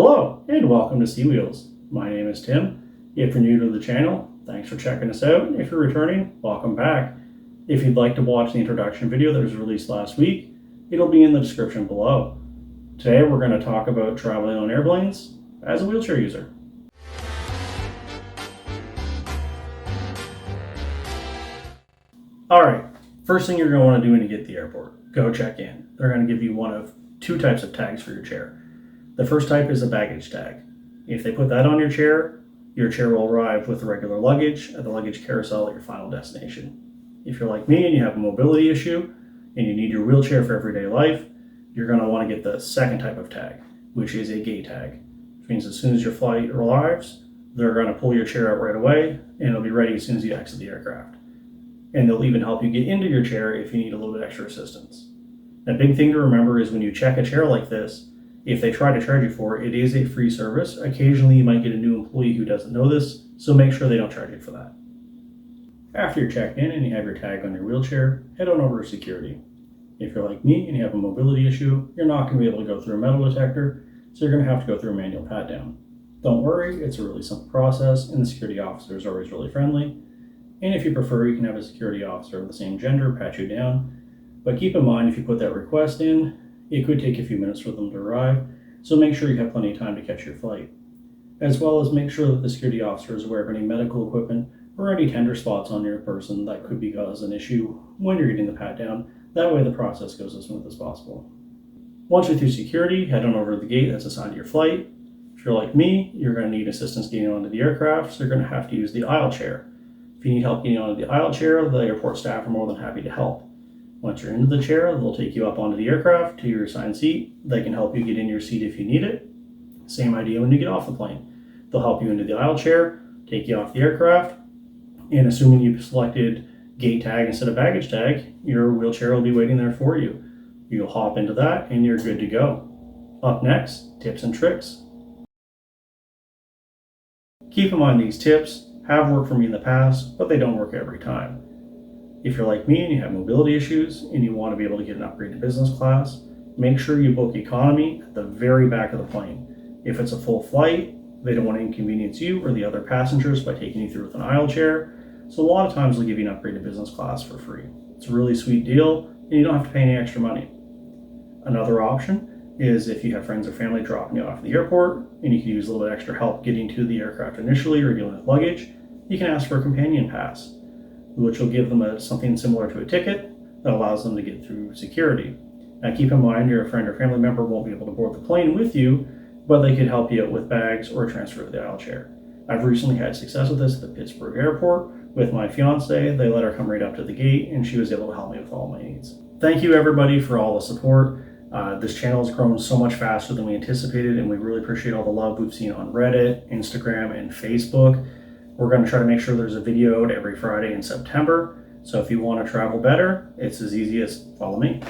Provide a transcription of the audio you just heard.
Hello and welcome to Sea Wheels. My name is Tim. If you're new to the channel, thanks for checking us out. If you're returning, welcome back. If you'd like to watch the introduction video that was released last week, it'll be in the description below. Today we're going to talk about traveling on airplanes as a wheelchair user. Alright, first thing you're going to want to do when you get to the airport, go check in. They're going to give you one of two types of tags for your chair. The first type is a baggage tag. If they put that on your chair will arrive with the regular luggage at the luggage carousel at your final destination. If you're like me and you have a mobility issue and you need your wheelchair for everyday life, you're going to want to get the second type of tag, which is a gate tag. Which means as soon as your flight arrives, they're going to pull your chair out right away and it'll be ready as soon as you exit the aircraft. And they'll even help you get into your chair if you need a little bit extra assistance. A big thing to remember is when you check a chair like this, if they try to charge you for it, it is a free service. Occasionally you might get a new employee who doesn't know this, so make sure they don't charge you for that. After you're checked in and you have your tag on your wheelchair, head on over to security. If you're like me and you have a mobility issue, you're not going to be able to go through a metal detector, so you're going to have to go through a manual pat-down. Don't worry, it's a really simple process and the security officer is always really friendly. And if you prefer, you can have a security officer of the same gender pat you down. But keep in mind, if you put that request in, it could take a few minutes for them to arrive, so make sure you have plenty of time to catch your flight. As well as make sure that the security officer is aware of any medical equipment or any tender spots on your person that could cause an issue when you're getting the pat down. That way the process goes as smooth as possible. Once you're through security, head on over to the gate that's assigned to your flight. If you're like me, you're going to need assistance getting onto the aircraft, so you're going to have to use the aisle chair. If you need help getting onto the aisle chair, the airport staff are more than happy to help. Once you're into the chair, they'll take you up onto the aircraft to your assigned seat. They can help you get in your seat if you need it. Same idea when you get off the plane. They'll help you into the aisle chair, take you off the aircraft, and assuming you've selected gate tag instead of baggage tag, your wheelchair will be waiting there for you. You'll hop into that and you're good to go. Up next, tips and tricks. Keep in mind these tips have worked for me in the past, but they don't work every time. If you're like me and you have mobility issues and you want to be able to get an upgrade to business class, make sure you book economy at the very back of the plane. If it's a full flight, they don't want to inconvenience you or the other passengers by taking you through with an aisle chair, so a lot of times they'll give you an upgrade to business class for free. It's a really sweet deal and you don't have to pay any extra money. Another option is if you have friends or family dropping you off at the airport and you can use a little bit extra help getting to the aircraft initially or dealing with luggage, you can ask for a companion pass, which will give them something similar to a ticket that allows them to get through security. Now keep in mind your friend or family member won't be able to board the plane with you, but they could help you out with bags or transfer to the aisle chair. I've recently had success with this at the Pittsburgh airport with my fiance. They let her come right up to the gate and she was able to help me with all my needs. Thank you everybody for all the support. This channel has grown so much faster than we anticipated and we really appreciate all the love we've seen on Reddit, Instagram, and Facebook. We're going to try to make sure there's a video out every Friday in September. So if you want to travel better, it's as easy as follow me.